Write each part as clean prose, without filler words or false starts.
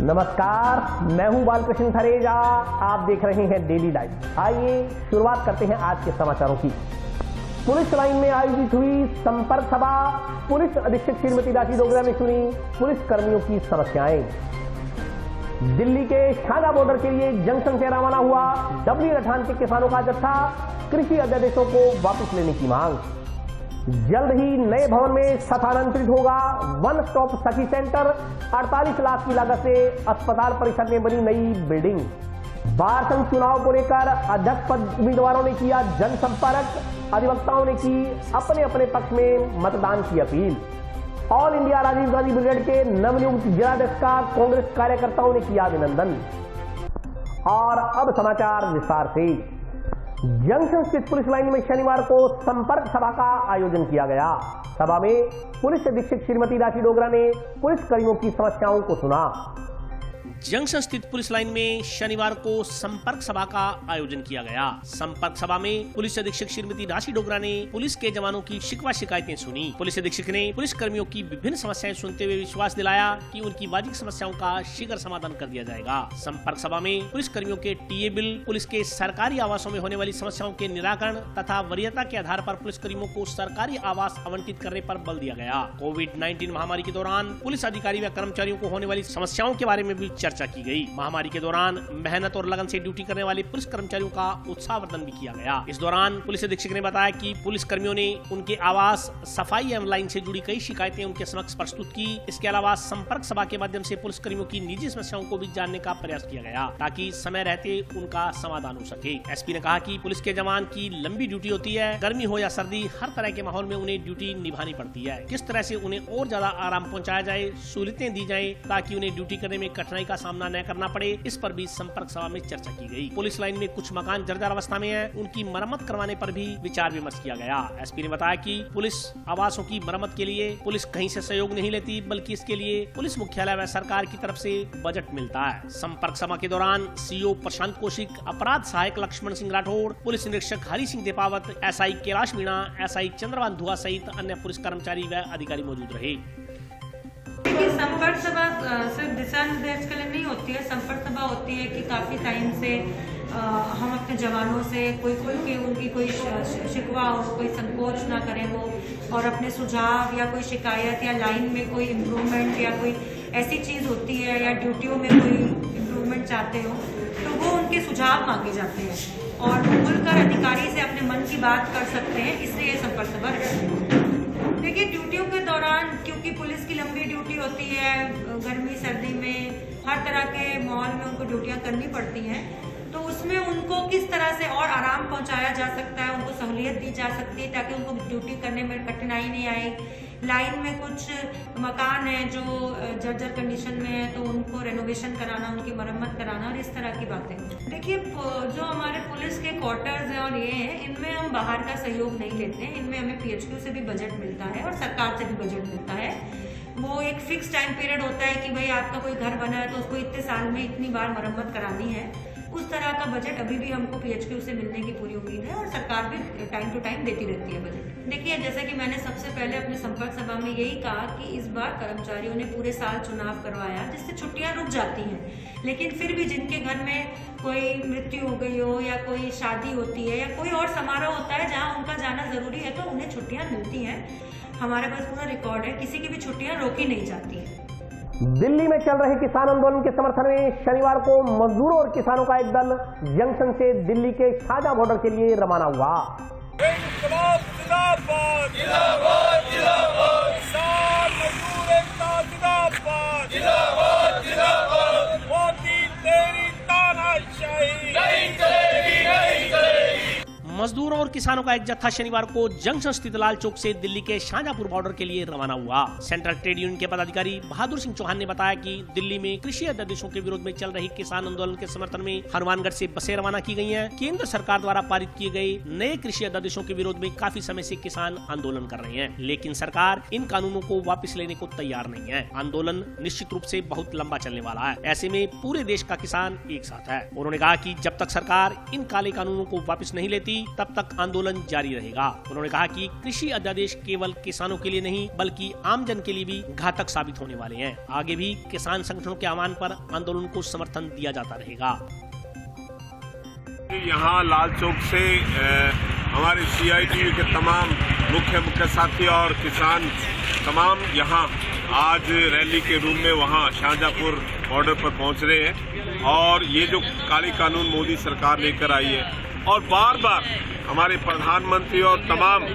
नमस्कार, मैं हूं बालकृष्ण थरेजा। आप देख रहे हैं डेली लाइव। आइए शुरुआत करते हैं आज के समाचारों की। पुलिस लाइन में आयोजित हुई संपर्क सभा। पुलिस अधीक्षक श्रीमती राशि डोगरा ने सुनी पुलिस कर्मियों की समस्याएं। दिल्ली के शाहजहां बॉर्डर के लिए जंक्शन से रवाना हुआ W-18 के किसानों का जत्था। कृषि अध्यादेशों को वापस लेने की मांग। जल्द ही नए भवन में स्थानांतरित होगा वन स्टॉप सखी सेंटर। 48 लाख की लागत से अस्पताल परिसर में बनी नई बिल्डिंग। बार संघ चुनाव को लेकर अध्यक्ष पद उम्मीदवारों ने किया जनसंपर्क। अधिवक्ताओं ने की अपने अपने पक्ष में मतदान की अपील। All India Rajiv Gandhi brigade के नवनियुक्त जिलाध्यक्ष का कांग्रेस कार्यकर्ताओं ने किया अभिनंदन। और अब समाचार विस्तार से। जंक्शन स्थित पुलिस लाइन में शनिवार को संपर्क सभा का आयोजन किया गया। सभा में पुलिस अधीक्षक श्रीमती राशि डोगरा ने पुलिस कर्मियों की समस्याओं को सुना। जंक्शन स्थित पुलिस लाइन में शनिवार को संपर्क सभा का आयोजन किया गया। संपर्क सभा में पुलिस अधीक्षक श्रीमती राशि डोगरा ने पुलिस के जवानों की शिकवा शिकायतें सुनी। पुलिस अधीक्षक ने पुलिस कर्मियों की विभिन्न समस्याएं सुनते हुए विश्वास दिलाया कि उनकी वाजिब समस्याओं का शीघ्र समाधान कर दिया जाएगा। संपर्क सभा में पुलिस कर्मियों के टीए बिल, पुलिस के सरकारी आवासों में होने वाली समस्याओं के निराकरण तथा वरीयता के आधार पर पुलिस कर्मियों को सरकारी आवास आवंटित करने पर बल दिया गया। कोविड-19 महामारी के दौरान पुलिस अधिकारी व कर्मचारियों को होने वाली समस्याओं के बारे में भी चर्चा की गई। महामारी के दौरान मेहनत और लगन से ड्यूटी करने वाले पुलिस कर्मचारियों का उत्साहवर्धन भी किया गया। इस दौरान पुलिस अधीक्षक ने बताया कि पुलिस कर्मियों ने उनके आवास, सफाई एवं लाइन से जुड़ी कई शिकायतें उनके समक्ष प्रस्तुत की। इसके अलावा संपर्क सभा के माध्यम से पुलिस कर्मियों की निजी समस्याओं को भी जानने का प्रयास किया गया ताकि समय रहते उनका समाधान हो सके। एसपी ने कहा कि पुलिस के जवान की लंबी ड्यूटी होती है। गर्मी हो या सर्दी, हर तरह के माहौल में उन्हें ड्यूटी निभानी पड़ती है। किस तरह से उन्हें और ज्यादा आराम पहुंचाया जाए, सहूलियतें दी जाए ताकि उन्हें ड्यूटी करने में कठिनाई का सामना न करना पड़े, इस पर भी संपर्क सभा में चर्चा की गई। पुलिस लाइन में कुछ मकान जर्जर अवस्था में हैं, उनकी मरम्मत करवाने पर भी विचार विमर्श किया गया। एसपी ने बताया कि पुलिस आवासों की मरम्मत के लिए पुलिस कहीं से सहयोग नहीं लेती, बल्कि इसके लिए पुलिस मुख्यालय व सरकार की तरफ से बजट मिलता है। संपर्क सभा के दौरान सीओ प्रशांत कौशिक, अपराध सहायक लक्ष्मण सिंह राठौड़, पुलिस निरीक्षक हरि सिंह देपावत, एसआई कैलाश मीणा, एसआई चंद्रभान धुआ सहित अन्य पुलिस कर्मचारी व अधिकारी मौजूद रहे। संपर्क सभा सिर्फ दिशा निर्देश के लिए नहीं होती है। संपर्क सभा होती है कि काफ़ी टाइम से हम अपने जवानों से कोई खुल के उनकी कोई शिकवा हो, कोई संकोच ना करें वो, और अपने सुझाव या कोई शिकायत या लाइन में कोई इम्प्रूवमेंट या कोई ऐसी चीज़ होती है या ड्यूटियों में कोई इम्प्रूवमेंट चाहते हो तो वो उनके सुझाव मांगे जाते हैं और खुलकर अधिकारी से अपने मन की बात कर सकते हैं। इसलिए ये संपर्क सभा रहती है। देखिए, ड्यूटियों के दौरान क्योंकि पुलिस की लंबी ड्यूटी होती है, गर्मी सर्दी में हर तरह के माहौल में उनको ड्यूटियां करनी पड़ती हैं, तो उसमें उनको किस तरह से और आराम पहुंचाया जा सकता है, उनको सहूलियत दी जा सकती है ताकि उनको ड्यूटी करने में कठिनाई नहीं आए। लाइन में कुछ मकान है जो जर्जर कंडीशन में है तो उनको रेनोवेशन कराना, उनकी मरम्मत कराना और इस तरह की बातें। देखिए, जो हमारे पुलिस के क्वार्टर्स हैं और ये हैं, इनमें हम बाहर का सहयोग नहीं लेते हैं। इनमें हमें PHQ से भी बजट मिलता है और सरकार से भी बजट मिलता है। वो एक फिक्स टाइम पीरियड होता है कि भाई आपका कोई घर बना है तो उसको इतने साल में इतनी बार मरम्मत करानी है। उस तरह का बजट अभी भी हमको PHQ से मिलने की पूरी उम्मीद है और सरकार भी टाइम टू टाइम देती रहती है बजट। देखिए, जैसा कि मैंने सबसे पहले अपने संपर्क सभा में यही कहा कि इस बार कर्मचारियों ने पूरे साल चुनाव करवाया जिससे छुट्टियां रुक जाती हैं, लेकिन फिर भी जिनके घर में कोई मृत्यु हो गई हो या कोई शादी होती है या कोई और समारोह होता है जहाँ उनका जाना जरूरी है तो उन्हें छुट्टियाँ मिलती हैं। हमारे पास पूरा रिकॉर्ड है, किसी की भी छुट्टियाँ रोकी नहीं जाती है। दिल्ली में चल रहे किसान आंदोलन के समर्थन में शनिवार को मजदूरों और किसानों का एक दल जंक्शन से दिल्ली के शाहजहां बॉर्डर के लिए रवाना हुआ। मजदूरों और किसानों का एक जत्था शनिवार को जंक्शन स्थित लाल चौक से दिल्ली के शाहजहांपुर बॉर्डर के लिए रवाना हुआ। सेंट्रल ट्रेड यूनियन के पदाधिकारी बहादुर सिंह चौहान ने बताया कि दिल्ली में कृषि अध्यादेशों के विरोध में चल रही किसान आंदोलन के समर्थन में हनुमानगढ़ से बसें रवाना की गई हैं। केंद्र सरकार द्वारा पारित किए गए नए कृषि अध्यादेशों के विरोध में काफी समय से किसान आंदोलन कर रहे हैं, लेकिन सरकार इन कानूनों को वापस लेने को तैयार नहीं है। आंदोलन निश्चित रूप से बहुत लंबा चलने वाला है। ऐसे में पूरे देश का किसान एक साथ है। उन्होंने कहा कि जब तक सरकार इन काले कानूनों को वापस नहीं लेती तब तक आंदोलन जारी रहेगा। उन्होंने कहा कि कृषि अध्यादेश केवल किसानों के लिए नहीं बल्कि आम जन के लिए भी घातक साबित होने वाले हैं। आगे भी किसान संगठनों के आह्वान पर आंदोलन को समर्थन दिया जाता रहेगा। यहाँ लाल चौक से हमारे CITU के तमाम मुख्य साथी और किसान तमाम यहाँ आज रैली के रूप में वहाँ शाहजहाँपुर बॉर्डर पर पहुँच रहे हैं। और ये जो काले कानून मोदी सरकार लेकर आई है और बार बार हमारे प्रधानमंत्री और तमाम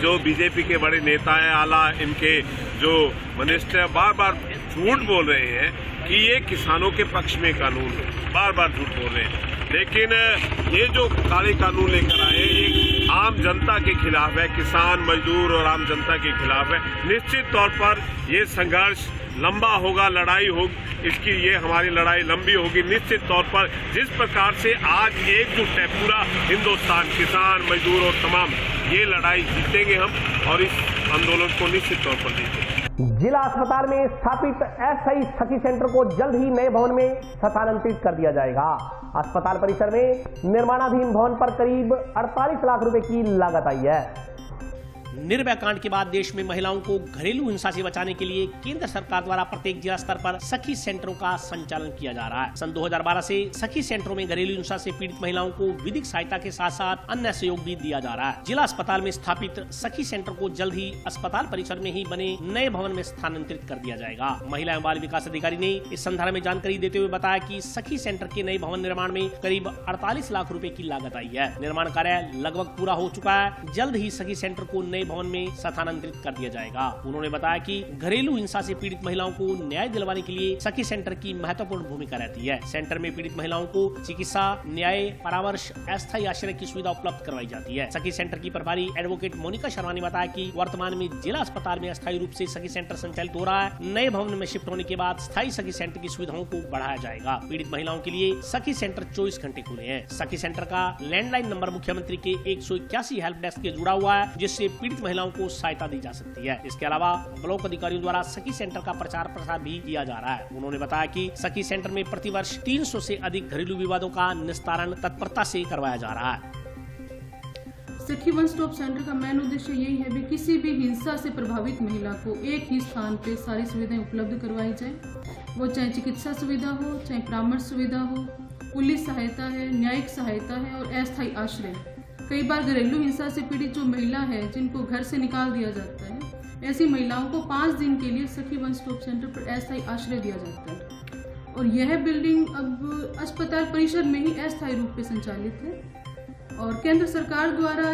जो बीजेपी के बड़े नेता हैं, आला इनके जो मिनिस्टर बार बार झूठ बोल रहे हैं कि ये किसानों के पक्ष में कानून है, बार बार झूठ बोल रहे हैं। लेकिन ये जो काले कानून लेकर आए ये आम जनता के खिलाफ है, किसान मजदूर और आम जनता के खिलाफ है। निश्चित तौर पर ये संघर्ष लंबा होगा, लड़ाई होगी, इसकी ये हमारी लड़ाई लंबी होगी। निश्चित तौर पर जिस प्रकार से आज एकजुट है पूरा हिंदुस्तान, किसान मजदूर और तमाम, ये लड़ाई जीतेंगे हम और इस आंदोलन को निश्चित तौर पर जीतेंगे। जिला अस्पताल में स्थापित अस्थायी सखी सेंटर को जल्द ही नए भवन में स्थानांतरित कर दिया जाएगा। अस्पताल परिसर में निर्माणाधीन भवन पर करीब 48 लाख रुपए की लागत आई है। निर्भया कांड के बाद देश में महिलाओं को घरेलू हिंसा से बचाने के लिए केंद्र सरकार द्वारा प्रत्येक जिला स्तर पर सखी सेंटरों का संचालन किया जा रहा है। सन 2012 से सखी सेंटरों में घरेलू हिंसा से पीड़ित महिलाओं को विधिक सहायता के साथ साथ अन्य सहयोग भी दिया जा रहा है। जिला अस्पताल में स्थापित सखी सेंटर को जल्द ही अस्पताल परिसर में ही बने नए भवन में स्थानांतरित कर दिया जाएगा। महिला एवं बाल विकास अधिकारी ने इस संदर्भ में जानकारी देते हुए बताया कि सखी सेंटर के नए भवन निर्माण में करीब 48 लाख रुपए की लागत आई है। निर्माण कार्य लगभग पूरा हो चुका है। जल्द ही सखी सेंटर को नए भवन में स्थानांतरित कर दिया जाएगा। उन्होंने बताया कि घरेलू हिंसा से पीड़ित महिलाओं को न्याय दिलवाने के लिए सखी सेंटर की महत्वपूर्ण भूमिका रहती है। सेंटर में पीड़ित महिलाओं को चिकित्सा, न्याय, परामर्श, अस्थायी आश्रय की सुविधा उपलब्ध करवाई जाती है। सखी सेंटर की प्रभारी एडवोकेट मोनिका शर्मा ने बताया कि वर्तमान में जिला अस्पताल में अस्थायी रूप से सखी सेंटर संचालित हो रहा है। नए भवन में शिफ्ट होने के बाद स्थायी सखी सेंटर की सुविधाओं को बढ़ाया जाएगा। पीड़ित महिलाओं के लिए सखी सेंटर 24 घंटे खुले हैं। सखी सेंटर का लैंडलाइन नंबर मुख्यमंत्री के 181 हेल्प डेस्क के जुड़ा हुआ है, जिससे पीड़ित महिलाओं को सहायता दी जा सकती है। इसके अलावा ब्लॉक अधिकारियों द्वारा सखी सेंटर का प्रचार प्रसार भी किया जा रहा है। उन्होंने बताया कि सखी सेंटर में प्रतिवर्ष 300 से अधिक घरेलू विवादों का निस्तारण तत्परता से करवाया जा रहा है। सखी वन स्टॉप सेंटर का मेन उद्देश्य यही है कि किसी भी हिंसा से प्रभावित महिला को एक ही स्थान पे सारी सुविधाएं उपलब्ध करवाई जाए। वो चाहे चिकित्सा सुविधा हो, चाहे परामर्श सुविधा हो, पुलिस सहायता है, न्यायिक सहायता है और अस्थायी आश्रय। कई बार घरेलू हिंसा से पीड़ित जो महिला है जिनको घर से निकाल दिया जाता है, ऐसी महिलाओं को 5 दिन के लिए सखी वन स्टॉप सेंटर पर अस्थायी आश्रय दिया जाता है। और यह बिल्डिंग अब अस्पताल परिसर में ही अस्थायी रूप से संचालित है। और केंद्र सरकार द्वारा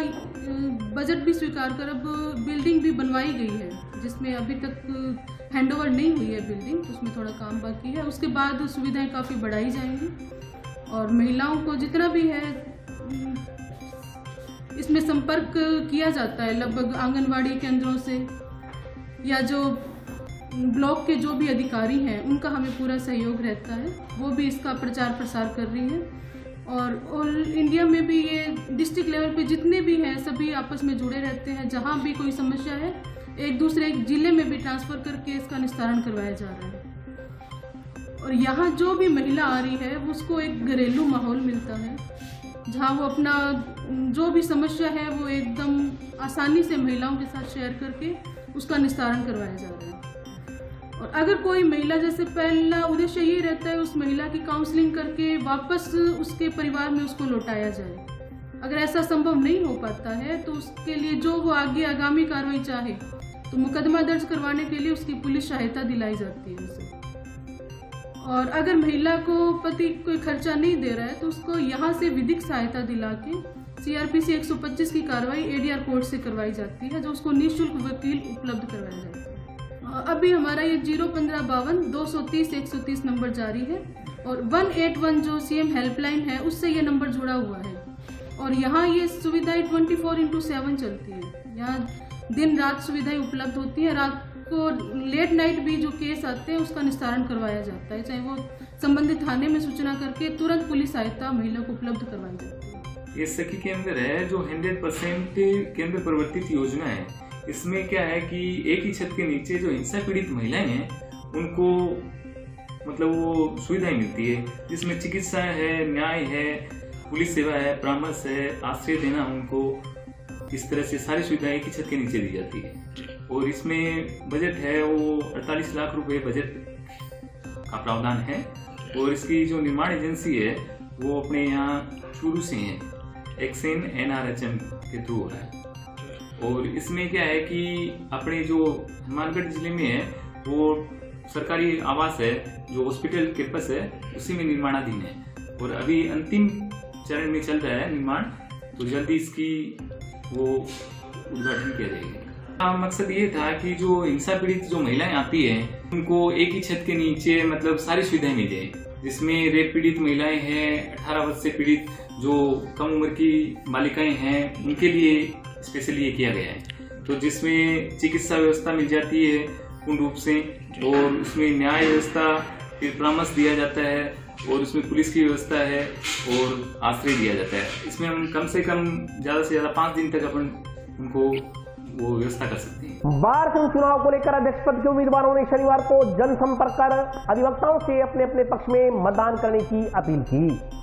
बजट भी स्वीकार कर अब बिल्डिंग भी बनवाई गई है, जिसमें अभी तक हैंडओवर नहीं हुई है बिल्डिंग, उसमें थोड़ा काम बाकी है। उसके बाद सुविधाएं काफ़ी बढ़ाई जाएंगी और महिलाओं को जितना भी है इसमें संपर्क किया जाता है, लगभग आंगनवाड़ी केंद्रों से या जो ब्लॉक के जो भी अधिकारी हैं उनका हमें पूरा सहयोग रहता है। वो भी इसका प्रचार प्रसार कर रही है और ऑल इंडिया में भी ये डिस्ट्रिक्ट लेवल पे जितने भी हैं सभी आपस में जुड़े रहते हैं। जहाँ भी कोई समस्या है एक दूसरे जिले में भी ट्रांसफ़र करके इसका निस्तारण करवाया जा रहा है। और यहाँ जो भी महिला आ रही है उसको एक घरेलू माहौल मिलता है जहाँ वो अपना जो भी समस्या है वो एकदम आसानी से महिलाओं के साथ शेयर करके उसका निस्तारण करवाया जा रहा है। और अगर कोई महिला, जैसे पहला उद्देश्य ये रहता है उस महिला की काउंसलिंग करके वापस उसके परिवार में उसको लौटाया जाए। अगर ऐसा संभव नहीं हो पाता है तो उसके लिए जो वो आगे आगामी कार्रवाई चाहे तो मुकदमा दर्ज करवाने के लिए उसकी पुलिस सहायता दिलाई जाती है उसे। और अगर महिला को पति कोई खर्चा नहीं दे रहा है तो उसको यहाँ से विधिक सहायता दिला के CRPC 125 की कार्रवाई ADR कोर्ट से करवाई जाती है, जो उसको निःशुल्क वकील उपलब्ध करवाया जाता है। अभी हमारा ये 01552 230 130 नंबर जारी है और 181 जो CM हेल्पलाइन है उससे ये नंबर जुड़ा हुआ है। और यहाँ ये सुविधाएं 24/7 चलती है। यहाँ दिन रात सुविधाएं उपलब्ध होती हैं। रात को लेट नाइट भी जो केस आते हैं उसका निस्तारण करवाया जाता है, चाहे वो संबंधित थाने में सूचना करके तुरंत पुलिस सहायता महिला को उपलब्ध करवाई जाती है। ये सखी केंद्र है जो 100% केंद्र प्रवर्तित योजना है। इसमें क्या है कि एक ही छत के नीचे जो हिंसा पीड़ित महिलाएं हैं उनको मतलब वो सुविधाएं मिलती है, जिसमें चिकित्सा है, न्याय है पुलिस सेवा है, परामर्श है, आश्रय देना, उनको इस तरह से सारी सुविधाएं एक ही छत के नीचे दी जाती है। और इसमें बजट है वो 48 लाख रुपए बजट का प्रावधान है। और इसकी जो निर्माण एजेंसी है वो अपने यहाँ शुरू से है, एक्सेन NRHM के थ्रू हो रहा है। और इसमें क्या है कि अपने जो हनुमानगढ़ जिले में है वो सरकारी आवास है जो हॉस्पिटल कैंपस है, उसी में निर्माणाधीन है और अभी अंतिम चरण में चल रहा है निर्माण। तो जल्दी इसकी वो उद्घाटन किया जाएगा। मकसद ये था कि जो हिंसा पीड़ित जो महिलाएं आती हैं उनको एक ही छत के नीचे मतलब सारी सुविधाएं मिल जाए, जिसमें रेप पीड़ित महिलाएं हैं, 18 वर्ष से पीड़ित जो कम उम्र की बालिकाएं हैं, उनके लिए स्पेशली ये किया गया है। तो जिसमें चिकित्सा व्यवस्था मिल जाती है पूर्ण रूप से, और उसमें न्याय व्यवस्था, फिर परामर्श दिया जाता है, और उसमें पुलिस की व्यवस्था है और आश्रय दिया जाता है। इसमें हम कम से कम ज्यादा से ज्यादा 5 दिन तक अपन उनको वो व्यवस्था कर सकते हैं। बार संघ चुनाव को लेकर अध्यक्ष पद के उम्मीदवारों ने शनिवार को जनसंपर्क कर अधिवक्ताओं से अपने अपने पक्ष में मतदान करने की अपील की।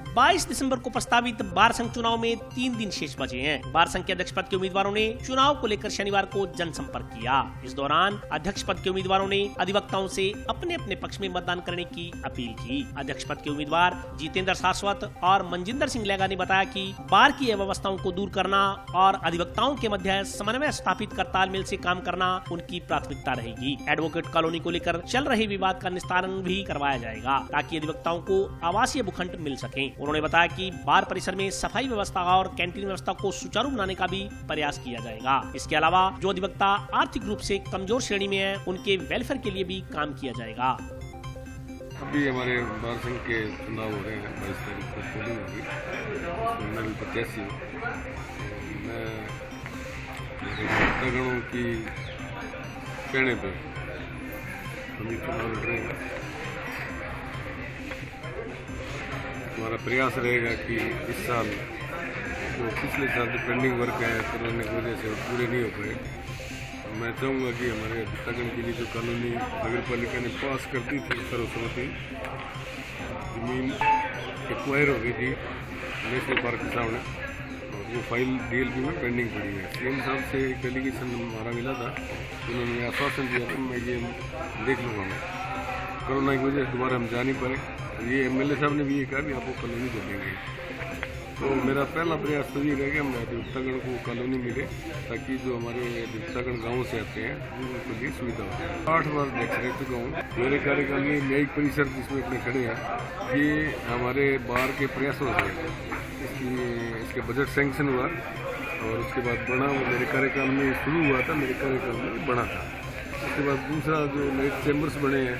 22 दिसंबर को प्रस्तावित बार संघ चुनाव में 3 दिन शेष बचे हैं। बार संघ के अध्यक्ष पद के उम्मीदवारों ने चुनाव को लेकर शनिवार को जनसंपर्क किया। इस दौरान अध्यक्ष पद के उम्मीदवारों ने अधिवक्ताओं से अपने अपने पक्ष में मतदान करने की अपील की। अध्यक्ष पद के उम्मीदवार जितेंद्र शाश्वत और मनजिंदर सिंह लेगा ने बताया कि बार की अव्यवस्थाओं को दूर करना और अधिवक्ताओं के मध्य समन्वय स्थापित कर तालमेल से काम करना उनकी प्राथमिकता रहेगी। एडवोकेट कॉलोनी को लेकर चल रहे विवाद का निस्तारण भी करवाया जाएगा ताकि अधिवक्ताओं को आवासीय भूखंड मिल सके। उन्होंने बताया कि बार परिसर में सफाई व्यवस्था और कैंटीन व्यवस्था को सुचारू बनाने का भी प्रयास किया जाएगा। इसके अलावा जो अधिवक्ता आर्थिक रूप से कमजोर श्रेणी में है उनके वेलफेयर के लिए भी काम किया जाएगा। अभी हमारे बार संघ के चुनाव हो रहे हैं, 22 तारीख को पोलिंग होगी, मैं भी प्रत्याशी हूँ। मैं अधिवक्तागणों की कहने पर हम चुनाव लड़ रहे हैं। हमारा प्रयास रहेगा कि इस साल जो पिछले साल जो पेंडिंग वर्क है कोरोना की वजह से पूरे नहीं हो पाए, मैं चाहूँगा कि हमारे अधिवक्तागण के लिए जो कॉलोनी नगर पालिका ने पास कर दी थी सर्वसम्मति, जमीन एक्वायर हो गई थी नेशनल पार्क के सामने, और वो फाइल DLP में पेंडिंग पड़ी है। CM साहब से एक एलिगेशन हमारा मिला था, उन्होंने आश्वासन दिया था मैं ये देख लूँगा। मैं कोरोना की वजह से दोबारा हम जा नहीं पाए, ये MLA साहब ने भी ये कहा कि आपको कॉलोनी दे देंगे। तो मेरा पहला प्रयास तो ये रहेगा मैं अधिवक्तागण को कॉलोनी मिले ताकि जो हमारे अधिवक्तागण गाँव से आते हैं उनके लिए सुविधा हो जाए। 8 बार देख रह चुका हूँ मेरे कार्यकाल में। न्यायिक परिसर जिसमें अपने खड़े हैं, ये हमारे बार के प्रयासों से इसके बजट सैंक्शन हुआ और उसके बाद बना, वो मेरे कार्यकाल में शुरू हुआ था, मेरे कार्यकाल में बना था। उसके बाद दूसरा जो नए चैम्बर्स बने हैं,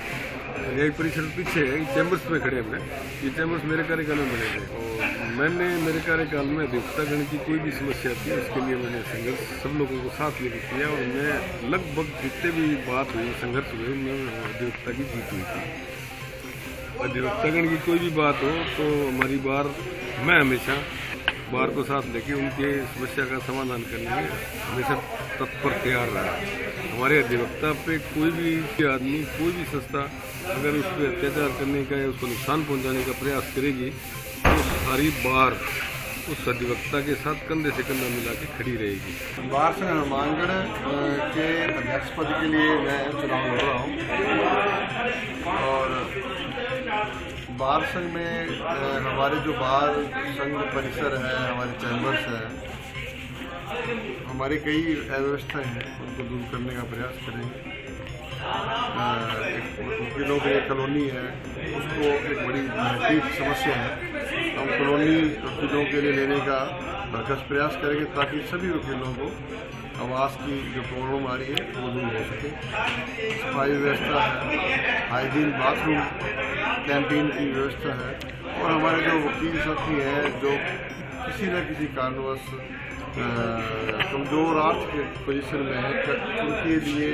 न्यायिक परिसर पीछे है, चैम्बर्स में खड़े हैं, ये चैम्बर्स मेरे कार्यकाल में बने थे। और मैंने मेरे कार्यकाल में अधिवक्तागण की कोई भी समस्या थी उसके लिए मैंने संघर्ष सब लोगों को साथ लेकर किया, और मैं लगभग जितने भी बात हुई संघर्ष हुए मैं अधिवक्ता की जीत हुई थी। अधिवक्तागण की कोई भी बात हो तो हमारी बार, मैं हमेशा बार को साथ लेके उनके समस्या का समाधान करने में हमेशा तत्पर तैयार रहा। हमारे अधिवक्ता पे कोई भी आदमी, कोई भी संस्था अगर उस पर अत्याचार करने का या उसको नुकसान पहुंचाने का प्रयास करेगी तो सारी बार उस अधिवक्ता के साथ कंधे से कंधा मिला के खड़ी रहेगी। बार संघ हनुमानगढ़ के अध्यक्ष पद के लिए मैं चुनाव लड़ रहा हूँ, और बार संघ में हमारे जो बार संघ परिसर है, हमारे चैम्बर्स है, हमारी कई अव्यवस्थाएं हैं, उनको दूर करने का प्रयास करेंगे। वकीलों की कॉलोनी है, उसको एक बड़ी महत्वपूर्ण समस्या है, हम कॉलोनी वकीलों के लिए लेने का भरसक प्रयास करेंगे ताकि सभी वकीलों को आवास की जो प्रॉब्लम आ रही है वो दूर हो सके। सफाई व्यवस्था है, हाइजीन बाथरूम, कैंटीन की व्यवस्था है, और हमारे जो वकील साथी हैं जो किसी न किसी कारणवश कमज़ोर आर्थिक पोजीशन में है, उनके लिए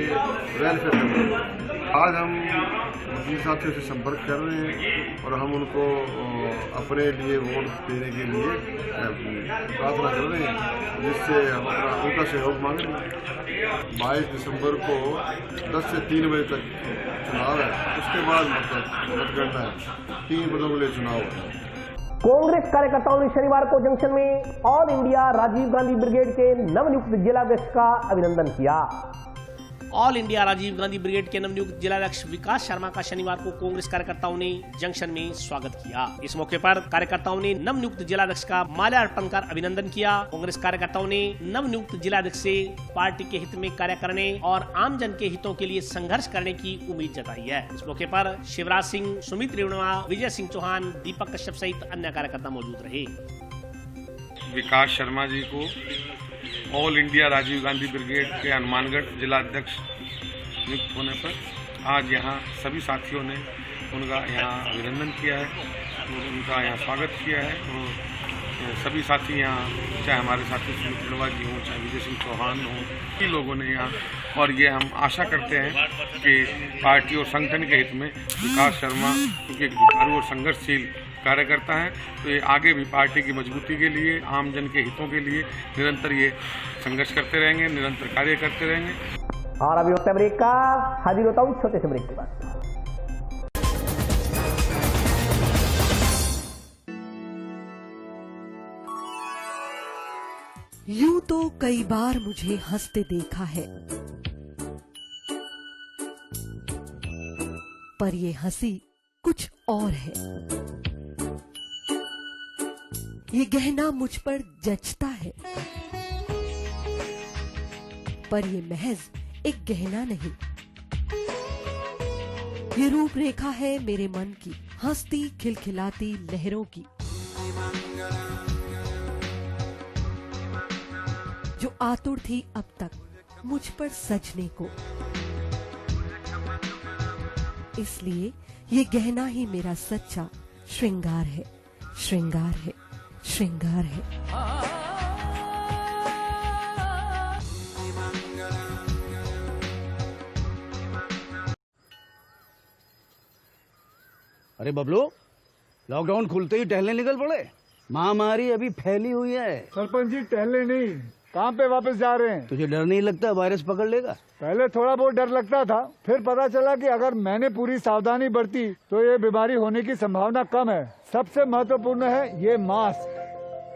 वेलफेयर करना। आज हम वकील साथियों से संपर्क कर रहे हैं और हम उनको अपने लिए वोट देने के लिए प्रार्थना कर रहे हैं, जिससे हम उनका सहयोग मांग रहे हैं। 22 दिसंबर को 10 से 3 बजे तक चुनाव है, उसके बाद मतगणना है, 3 पदों के लिए चुनाव है। कांग्रेस कार्यकर्ताओं ने शनिवार को जंक्शन में All India Rajiv Gandhi brigade के नवनियुक्त जिलाध्यक्ष का अभिनंदन किया। All India Rajiv Gandhi brigade के नवनियुक्त जिलाध्यक्ष विकास शर्मा का शनिवार को कांग्रेस कार्यकर्ताओं ने जंक्शन में स्वागत किया। इस मौके पर कार्यकर्ताओं ने नवनियुक्त जिलाध्यक्ष का माल्यार्पण कर अभिनंदन किया। कांग्रेस कार्यकर्ताओं ने नवनियुक्त जिलाध्यक्ष से पार्टी के हित में कार्य करने और आम जन के हितों के लिए संघर्ष करने की उम्मीद जताई है। इस मौके पर शिवराज सिंह, सुमित रेणुआ, विजय सिंह चौहान, दीपक कश्यप सहित अन्य कार्यकर्ता मौजूद रहे। विकास शर्मा जी को All India Rajiv Gandhi brigade के हनुमानगढ़ जिलाध्यक्ष नियुक्त होने पर आज यहाँ सभी साथियों ने उनका यहाँ अभिनंदन किया है और उनका यहाँ स्वागत किया है। और सभी साथी यहाँ, चाहे हमारे साथी सुमित रेणुआ जी हों, चाहे विजय सिंह चौहान हों, सभी लोगों ने यहाँ, और ये हम आशा करते हैं कि पार्टी और संगठन के हित में विकास शर्मा क्योंकि एक जुझारू और संघर्षशील कार्यकर्ता है, तो ये आगे भी पार्टी की मजबूती के लिए, आम जन के हितों के लिए निरंतर ये संघर्ष करते रहेंगे, निरंतर कार्य करते रहेंगे। और अभी वक्त है ब्रेक का। हाजिर होता हूँ छोटे से ब्रेक के बाद। यूं तो कई बार मुझे हंसते देखा है, पर ये हंसी कुछ और है। ये गहना मुझ पर जचता है, पर ये महज एक गहना नहीं, ये रूपरेखा है मेरे मन की, हंसती खिलखिलाती लहरों की, जो आतुर थी अब तक मुझ पर सजने को। इसलिए ये गहना ही मेरा सच्चा श्रृंगार है, श्रृंगार है, श्रृंगार है। अरे बबलू, लॉकडाउन खुलते ही टहलने निकल पड़े। महामारी अभी फैली हुई है। सरपंच जी टहलने नहीं, काम पे वापस जा रहे हैं। तुझे डर नहीं लगता वायरस पकड़ लेगा? पहले थोड़ा बहुत डर लगता था, फिर पता चला कि अगर मैंने पूरी सावधानी बरती तो ये बीमारी होने की संभावना कम है। सबसे महत्वपूर्ण है ये मास्क।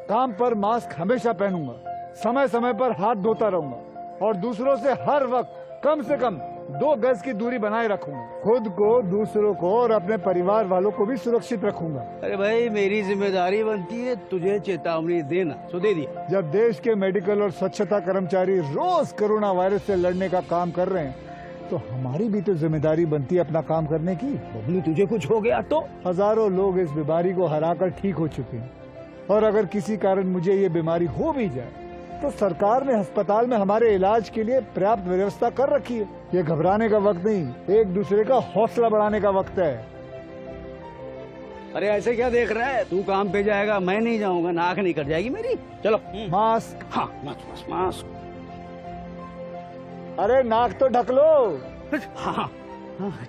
काम पर मास्क हमेशा पहनूंगा, समय समय पर हाथ धोता रहूंगा और दूसरों से हर वक्त कम से कम 2 गज की दूरी बनाए रखूंगा। खुद को, दूसरों को और अपने परिवार वालों को भी सुरक्षित रखूंगा। अरे भाई, मेरी जिम्मेदारी बनती है तुझे चेतावनी देना, तो दे दिया। जब देश के मेडिकल और स्वच्छता कर्मचारी रोज कोरोना वायरस से लड़ने का काम कर रहे हैं, तो हमारी भी तो जिम्मेदारी बनती है अपना काम करने की। बबलू, तुझे कुछ हो गया तो? हजारों लोग इस बीमारी को हराकर ठीक हो चुके हैं, और अगर किसी कारण मुझे ये बीमारी हो भी जाए तो सरकार ने अस्पताल में हमारे इलाज के लिए पर्याप्त व्यवस्था कर रखी है। ये घबराने का वक्त नहीं, एक दूसरे का हौसला बढ़ाने का वक्त है। अरे ऐसे क्या देख रहा है? तू काम पे जाएगा, मैं नहीं जाऊंगा, नाक नहीं कट जाएगी मेरी। चलो मास्क। हाँ, मास्क मास्क। अरे नाक तो ढक लो। हाँ।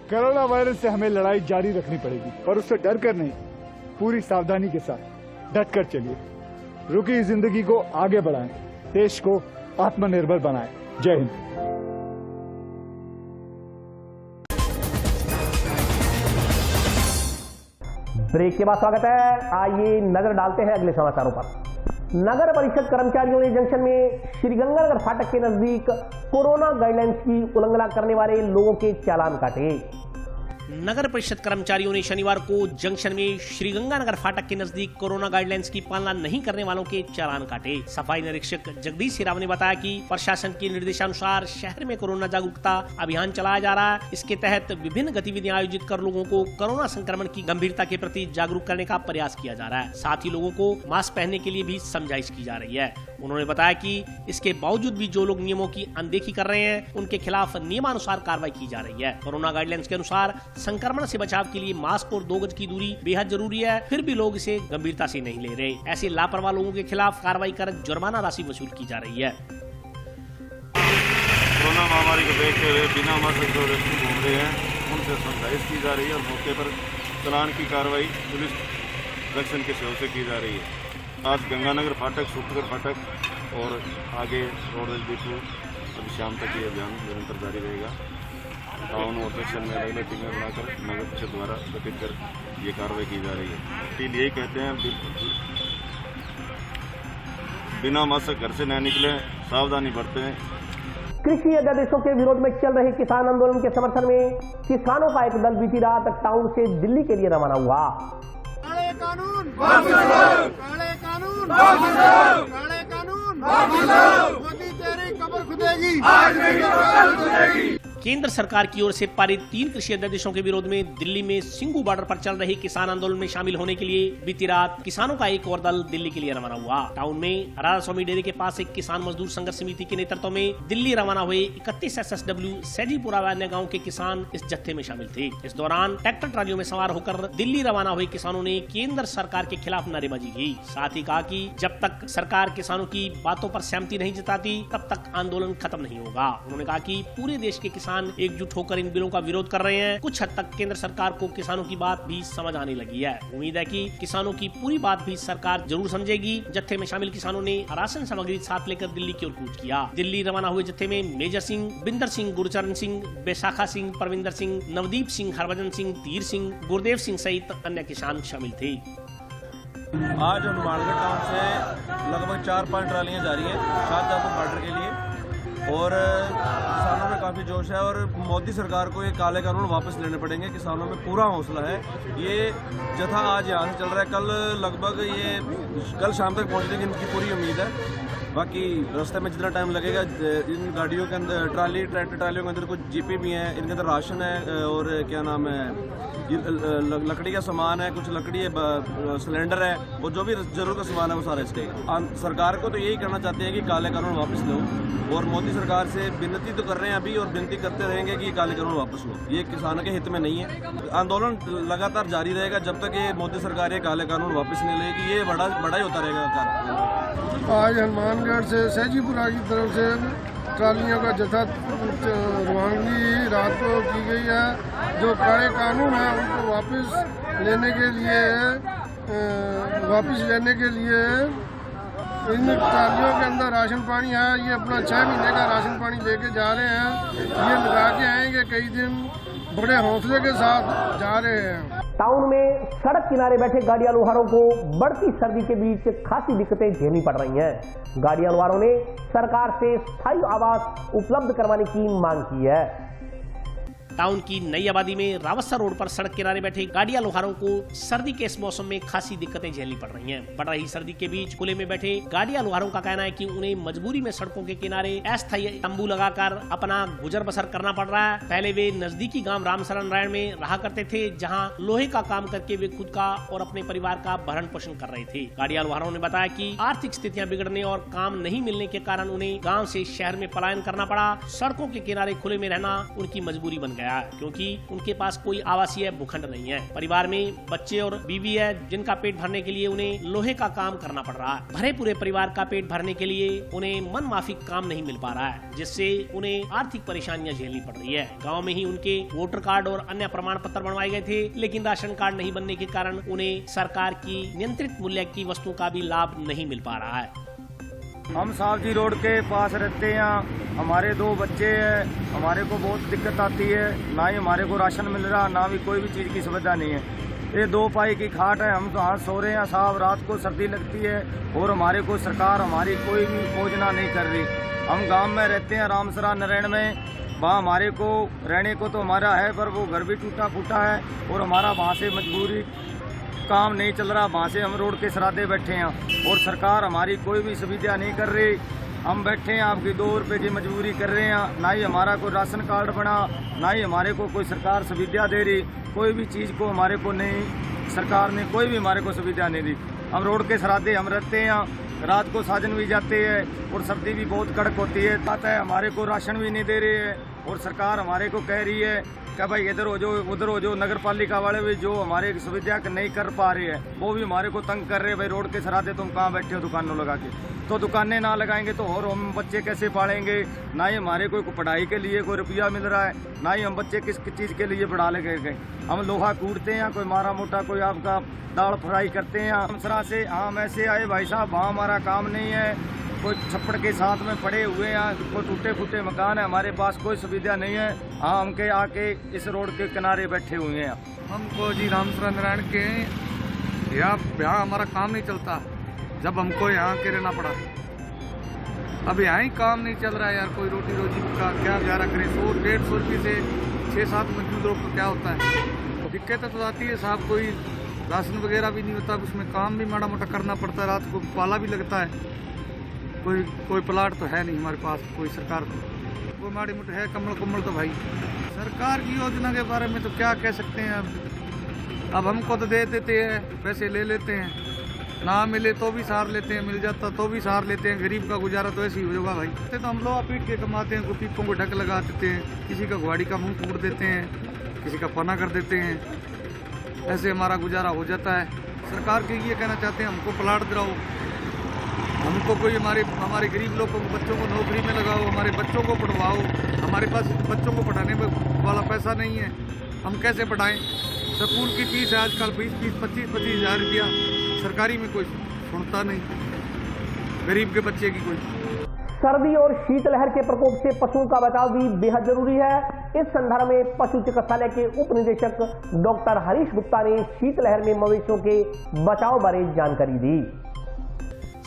कोरोना वायरस से हमें लड़ाई जारी रखनी पड़ेगी, पर उससे डर कर नहीं, पूरी सावधानी के साथ डट कर चलिए। रुकी जिंदगी को आगे बढ़ाएं, देश को आत्मनिर्भर बनाएं। जय हिंद। ब्रेक के बाद स्वागत है। आइए नजर डालते हैं अगले समाचारों पर। नगर परिषद कर्मचारियों ने जंक्शन में श्रीगंगानगर फाटक के नजदीक कोरोना गाइडलाइंस की उल्लंघना करने वाले लोगों के चालान काटे। नगर परिषद कर्मचारियों ने शनिवार को जंक्शन में श्रीगंगानगर फाटक के नजदीक कोरोना गाइडलाइंस की पालना नहीं करने वालों के चालान काटे। सफाई निरीक्षक जगदीश हिराव ने बताया कि प्रशासन के निर्देशानुसार शहर में कोरोना जागरूकता अभियान चलाया जा रहा है। इसके तहत विभिन्न गतिविधियां आयोजित कर लोगों को कोरोना संक्रमण की गंभीरता के प्रति जागरूक करने का प्रयास किया जा रहा है। साथ ही लोगों को मास्क पहनने के लिए भी समझाइश की जा रही है। उन्होंने बताया कि इसके बावजूद भी जो लोग नियमों की अनदेखी कर रहे हैं, उनके खिलाफ नियमानुसार कार्रवाई की जा रही है। कोरोना गाइडलाइंस के अनुसार संक्रमण से बचाव के लिए मास्क और 2 गज की दूरी बेहद जरूरी है, फिर भी लोग इसे गंभीरता से नहीं ले रहे। ऐसे लापरवाह लोगों के खिलाफ कार्रवाई कर जुर्माना राशि वसूल की जा रही है। कोरोना महामारी को देखते हुए बिना मास्क जो व्यक्ति घूम रहे हैं, उनसे समझाइश की जा रही है और मौके पर चालान की कार्रवाई पुलिस जंक्शन के सहयोग से की जा रही है। आज गंगानगर फाटक, सूत्रगढ़ फाटक और आगे रोडवेज डिपो अभी शाम तक ये अभियान निरंतर जारी रहेगा। टाउन और सेक्शन में अलग अलग टीमें बनाकर नगर परिषद द्वारा गठित कर ये कार्रवाई की जा रही है। वकील यही कहते हैं बिना मास्क घर से न निकले, सावधानी बरतें। कृषि अध्यादेशों के विरोध में चल रहे किसान आंदोलन के समर्थन में किसानों का एक दल बीती रात टाउन से दिल्ली के लिए रवाना हुआ। काले कानून वापस लो, काले कानून वापस लो, काले कानून वापस लो, मोदी तेरी कब्र खुदेगी, आज नहीं कल खुदेगी। केंद्र सरकार की ओर से पारित 3 कृषि अध्यादेशों के विरोध में दिल्ली में सिंघू बॉर्डर पर चल रहे किसान आंदोलन में शामिल होने के लिए बीती रात किसानों का एक और दल दिल्ली के लिए रवाना हुआ। टाउन में राधा स्वामी डेयरी के पास एक किसान मजदूर संघर्ष समिति के नेतृत्व में दिल्ली रवाना हुए 31 SSW सैजीपुरा अन्य गाँव के किसान इस जत्थे में शामिल थे। इस दौरान ट्रैक्टर ट्रालियों में सवार होकर दिल्ली रवाना हुए किसानों ने केंद्र सरकार के खिलाफ नारेबाजी की। साथ ही कहा कि जब तक सरकार किसानों की बातों पर सहमति नहीं जताती तब तक आंदोलन खत्म नहीं होगा। उन्होंने कहा कि पूरे देश के किसान एकजुट होकर इन बिलों का विरोध कर रहे हैं। कुछ हद तक केंद्र सरकार को किसानों की बात भी समझ आने लगी है। उम्मीद है कि किसानों की पूरी बात भी सरकार जरूर समझेगी। जत्थे में शामिल किसानों ने राशन सामग्री साथ लेकर दिल्ली की ओर कूच किया। दिल्ली रवाना हुए जत्थे में मेजर सिंह, बिंदर सिंह, गुरचरण सिंह, बैसाखा सिंह, परविंदर सिंह, नवदीप सिंह, हरभजन सिंह, तीर सिंह, गुरदेव सिंह सहित अन्य किसान शामिल थे। आज हनुमानगढ़ टाउन से लगभग 4-5 ट्रालियाँ जा रही हैं शाहजहाँपुर बॉर्डर के लिए और किसानों में काफ़ी जोश है और मोदी सरकार को ये काले कानून वापस लेने पड़ेंगे। किसानों में पूरा हौसला है। ये जथा आज यहाँ से चल रहा है, कल लगभग ये कल शाम तक पहुँचने की इनकी पूरी उम्मीद है। बाकी रास्ते में जितना टाइम लगेगा, इन गाड़ियों के अंदर ट्रैक्टर ट्रालियों के अंदर कुछ जीपे भी हैं, इनके अंदर राशन है और क्या नाम है लकड़ी का सामान है, कुछ लकड़ी है, सिलेंडर है और जो भी जरूरत का सामान है वो सारा इसके। सरकार को तो यही करना चाहते हैं कि काले कानून वापस लो और मोदी सरकार से विनती तो कर रहे हैं अभी और विनती करते रहेंगे कि काले कानून वापस लो। ये किसानों के हित में नहीं है। आंदोलन लगातार जारी रहेगा जब तक ये मोदी सरकार ये काले कानून वापस नहीं लेगी। ये बड़ा ही होता रहेगा। आज हनुमानगढ़ से सैजीपुरा की तरफ से ट्रालियों का जथा रवानगी रात को की गई है। जो काले कानून है उनको वापस लेने के लिए इन ट्रालियों के अंदर राशन पानी है। ये अपना 6 महीने का राशन पानी लेके जा रहे हैं। ये लगा के आएंगे, कई दिन बड़े हौसले के साथ जा रहे हैं। टाउन में सड़क किनारे बैठे गाड़ियां लोहारों को बढ़ती सर्दी के बीच खासी दिक्कतें झेलनी पड़ रही हैं। गाड़ियां लोहारों ने सरकार से स्थायी आवास उपलब्ध करवाने की मांग की है। टाउन की नई आबादी में रावस्सा रोड पर सड़क किनारे बैठे गाड़ियां लोहारों को सर्दी के इस मौसम में खासी दिक्कतें झेलनी पड़ रही हैं। बढ़ रही सर्दी के बीच खुले में बैठे गाड़ियां लोहारों का कहना है कि उन्हें मजबूरी में सड़कों के किनारे अस्थायी तंबू लगाकर अपना गुजर बसर करना पड़ रहा है। पहले वे नजदीकी गांव रामसरा नारायण में रहा करते थे, जहां लोहे का काम करके वे खुद का और अपने परिवार का भरण पोषण कर रहे थे। गाड़ियां लोहारों ने बताया कि आर्थिक स्थितियां बिगड़ने और काम नहीं मिलने के कारण उन्हें गाँव से शहर में पलायन करना पड़ा। सड़कों के किनारे खुले में रहना उनकी मजबूरी बन गया है, क्योंकि उनके पास कोई आवासीय भूखंड नहीं है। परिवार में बच्चे और बीवी है, जिनका पेट भरने के लिए उन्हें लोहे का काम करना पड़ रहा है। भरे पूरे परिवार का पेट भरने के लिए उन्हें मन माफिक काम नहीं मिल पा रहा है, जिससे उन्हें आर्थिक परेशानियां झेलनी पड़ रही है। गाँव में ही उनके वोटर कार्ड और अन्य प्रमाण पत्र बनवाए गए थे, लेकिन राशन कार्ड नहीं बनने के कारण उन्हें सरकार की नियंत्रित मूल्य की वस्तुओं का भी लाभ नहीं मिल पा रहा है। हम सावजी रोड के पास रहते हैं, हमारे 2 बच्चे हैं, हमारे को बहुत दिक्कत आती है। ना ही हमारे को राशन मिल रहा, ना भी कोई भी चीज़ की सुविधा नहीं है। ये 2 पाई की खाट है, हम तो हाथ सो रहे हैं साहब। रात को सर्दी लगती है और हमारे को सरकार हमारी कोई भी योजना नहीं कर रही। हम गांव में रहते हैं रामसरा नारायण में, वहाँ हमारे को रहने को तो हमारा है, पर वो घर भी टूटा फूटा है और हमारा वहाँ से मजबूरी काम नहीं चल रहा। वहाँ से हम रोड के सरादे बैठे हैं और सरकार हमारी कोई भी सुविधा नहीं कर रही। हम बैठे हैं, आपकी 2 रुपये की मजबूरी कर रहे हैं। ना ही हमारा कोई राशन कार्ड बना, ना ही हमारे को कोई सरकार सुविधा दे रही। कोई भी चीज़ को हमारे को नहीं, सरकार ने कोई भी हमारे को सुविधा नहीं दी। हम रोड के सरादे हम रहते हैं, रात को साजन भी जाते हैं और सर्दी भी बहुत कड़क होती है। आता है हमारे को राशन भी नहीं दे रही है और सरकार हमारे को कह रही है कि भाई इधर हो जाओ उधर हो जाओ। नगर पालिका वाले भी जो हमारे सुविधा नहीं कर पा रहे हैं, वो भी हमारे को तंग कर रहे हैं। भाई रोड के सरादे तुम कहाँ बैठे हो दुकानों लगा के, तो दुकानें ना लगाएंगे तो और हम बच्चे कैसे पालेंगे। ना ही हमारे कोई पढ़ाई के लिए कोई रुपया मिल रहा है, ना ही हम बच्चे किस चीज़ के लिए पढ़ा ले गए। हम लोहा कूटते हैं, कोई मारा मोटा कोई आपका दाल फ्राई करते हैं। हम सरा से हम ऐसे आए भाई साहब, वहाँ हमारा काम नहीं है। कोई छप्पड़ के साथ में पड़े हुए हैं, कोई टूटे फूटे मकान है, हमारे पास कोई सुविधा नहीं है। हाँ, हम के आके इस रोड के किनारे बैठे हुए हैं। हमको जी रामचंद्र नारायण के यहाँ हमारा काम नहीं चलता, जब हमको यहाँ के रहना पड़ा। अब यहाँ ही काम नहीं चल रहा है यार, कोई रोटी रोजी का क्या गुजारा करे। 100-150 रुपये से 6-7 मजदूरों को क्या होता है। दिक्कत तो आती है साहब, कोई राशन वगैरह भी नहीं होता, उसमें काम भी माड़ा मोटा करना पड़ता है, रात को पाला भी लगता है। कोई प्लाट तो है नहीं हमारे पास, कोई सरकार को माड़ी मोटी है कम्बल तो भाई। सरकार की योजना के बारे में तो क्या कह सकते हैं। अब हमको तो दे देते हैं, पैसे ले लेते हैं, ना मिले तो भी सहार लेते हैं, मिल जाता तो भी सहार लेते हैं। गरीब का गुजारा तो ऐसे ही होगा भाई। तो हम लोहा पीट के कमाते हैं, पीपों को ढक लगा देते हैं, किसी का घुआड़ी का मुंह तोड़ देते हैं, किसी का पना कर देते हैं, ऐसे हमारा गुजारा हो जाता है। सरकार के ये कहना चाहते हैं हमको प्लाट दिलाओ, हमको कोई हमारे गरीब लोगों को बच्चों को नौकरी में लगाओ, हमारे बच्चों को पढ़वाओ। हमारे पास बच्चों को पढ़ाने वाला पैसा नहीं है, हम कैसे पढ़ाएं। स्कूल की फीस है आजकल 20-25 हज़ार रुपया, सरकारी में कोई सुनता नहीं, गरीब के बच्चे की कोई। सर्दी और शीतलहर के प्रकोप से पशुओं का बचाव भी बेहद जरूरी है। इस संदर्भ में पशु चिकित्सालय के उप निदेशक डॉक्टर हरीश गुप्ता ने शीतलहर में मवेशियों के बचाव बारे जानकारी दी।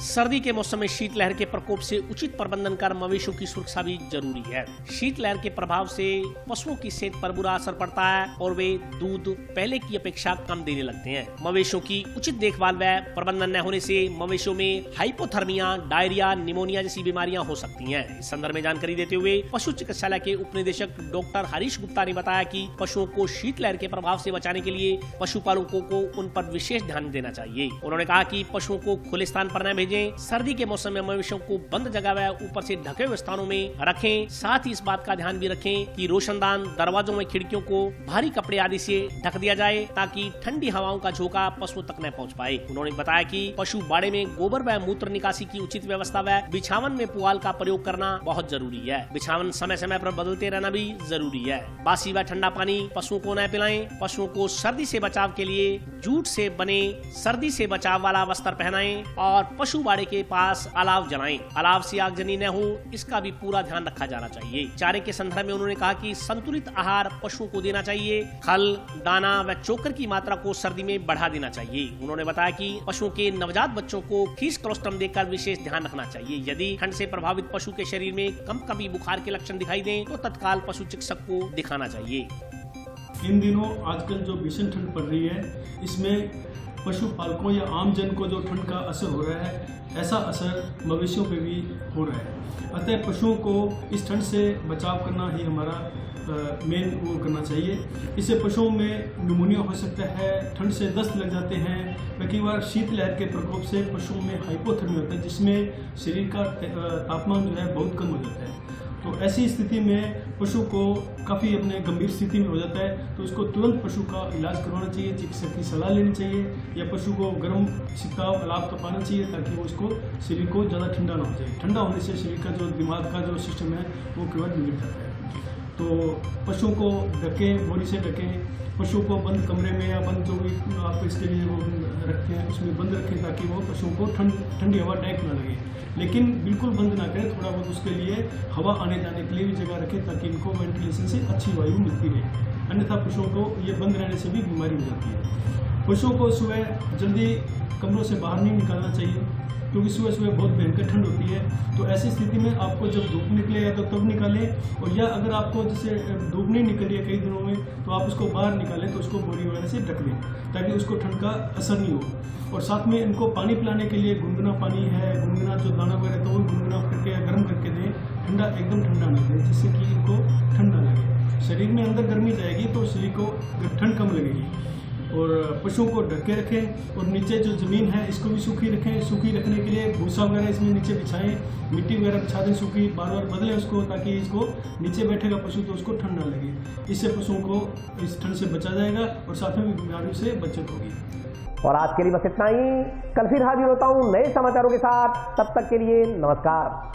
सर्दी के मौसम में शीतलहर के प्रकोप से उचित प्रबंधन कर मवेशियों की सुरक्षा भी जरूरी है। शीतलहर के प्रभाव से पशुओं की सेहत पर बुरा असर पड़ता है और वे दूध पहले की अपेक्षा कम देने लगते हैं। मवेशियों की उचित देखभाल व प्रबंधन न होने से मवेशियों में हाइपोथर्मिया, डायरिया, निमोनिया जैसी बीमारियां हो सकती हैं। इस संदर्भ में जानकारी देते हुए पशु चिकित्सालय के उप निदेशक डॉक्टर हरीश गुप्ता ने बताया कि पशुओं को शीतलहर के प्रभाव से बचाने के लिए पशुपालकों को उन पर विशेष ध्यान देना चाहिए। उन्होंने कहा कि पशुओं को खुले स्थान पर न भेजें, सर्दी के मौसम में मवेशियों को बंद जगह व ऊपर से ढके हुए स्थानों में रखें। साथ ही इस बात का ध्यान भी रखें कि रोशनदान, दरवाजों में खिड़कियों को भारी कपड़े आदि से ढक दिया जाए ताकि ठंडी हवाओं का झोंका पशुओं तक न पहुंच पाए। उन्होंने बताया कि पशु बाड़े में गोबर व मूत्र निकासी की उचित व्यवस्था व बिछावन में पुआल का प्रयोग करना बहुत जरूरी है। बिछावन समय समय पर बदलते रहना भी जरूरी है। बासी व ठंडा पानी पशुओं को न पिलाएं। पशुओं को सर्दी से बचाव के लिए जूट से बने सर्दी से बचाव वाला वस्त्र पहनाएं और पशु बाड़े के पास अलाव जलाएं। अलाव से आगजनी न हो, इसका भी पूरा ध्यान रखा जाना चाहिए। चारे के संदर्भ में उन्होंने कहा कि संतुलित आहार पशुओं को देना चाहिए। खल, दाना व चोकर की मात्रा को सर्दी में बढ़ा देना चाहिए। उन्होंने बताया कि पशुओं के नवजात बच्चों को खीस कोलोस्ट्रम देकर विशेष ध्यान रखना चाहिए। यदि ठंड से प्रभावित पशु के शरीर में कभी बुखार के लक्षण दिखाई दें तो तत्काल पशु चिकित्सक को दिखाना चाहिए। इन दिनों आजकल जो भीषण ठंड पड़ रही है, इसमें पशुपालकों या आम जन को जो ठंड का असर हो रहा है, ऐसा असर मवेशियों पे भी हो रहा है। अतः पशुओं को इस ठंड से बचाव करना ही हमारा मेन वो करना चाहिए। इससे पशुओं में निमोनिया हो सकता है, ठंड से दस्त लग जाते हैं। कई बार शीतलहर के प्रकोप से पशुओं में हाइपोथर्मिया होता है, जिसमें शरीर का तापमान जो है बहुत कम हो जाता है। तो ऐसी स्थिति में पशु को काफ़ी अपने गंभीर स्थिति में हो जाता है, तो उसको तुरंत पशु का इलाज करवाना चाहिए, चिकित्सक की सलाह लेनी चाहिए, या पशु को गर्म सिकाव अलाव तपाना चाहिए ताकि वो उसको शरीर को ज़्यादा ठंडा ना हो जाए। ठंडा होने से शरीर का जो दिमाग का जो सिस्टम है वो कई बार बिगड़ जाता है। तो पशुओं को ढकें, बोरी से ढकें। पशु को बंद कमरे में या बंद जो भी आप इसके लिए वो रखते हैं उसमें बंद रखें ताकि वो पशुओं को ठंडी हवा डायरेक्ट ना लगे। लेकिन बिल्कुल बंद ना करें, थोड़ा बहुत उसके लिए हवा आने जाने के लिए भी जगह रखें ताकि इनको वेंटिलेशन से अच्छी वायु मिलती रहे। अन्यथा पशुओं को ये बंद रहने से भी बीमारी हो जाती है। पशुओं को सुबह जल्दी कमरों से बाहर नहीं निकालना चाहिए क्योंकि सुबह सुबह बहुत भयंकर ठंड होती है। तो ऐसी स्थिति में आपको जब धूप निकले या तो तब निकालें, और या अगर आपको जैसे धूप नहीं निकली है कई दिनों में तो आप उसको बाहर निकालें तो उसको बोरी वगैरह से ढक लें ताकि उसको ठंड का असर नहीं हो। और साथ में इनको पानी पिलाने के लिए गुनगुना पानी है, गुनगुना जो दाना वगैरह तो वो गुनगुना करके या गर्म करके दें, ठंडा एकदम ठंडा नहीं दें जिससे कि इनको ठंड ना लगे। शरीर में अंदर गर्मी जाएगी तो शरीर को ठंड कम लगेगी। और पशुओं को ढक के रखें और नीचे जो ज़मीन है इसको भी सूखी रखें। सूखी रखने के लिए भूसा वगैरह इसमें नीचे बिछाएं, मिट्टी वगैरह बिछा दें सूखी, बार बार बदलें उसको ताकि इसको नीचे बैठेगा पशु तो उसको ठंड ना लगे। इससे पशुओं को इस ठंड से बचा जाएगा और साथ में बीमारियों से बचत होगी। और आज के लिए बस इतना ही। कल फिर हाजिर होता हूँ नए समाचारों के साथ, तब तक के लिए नमस्कार।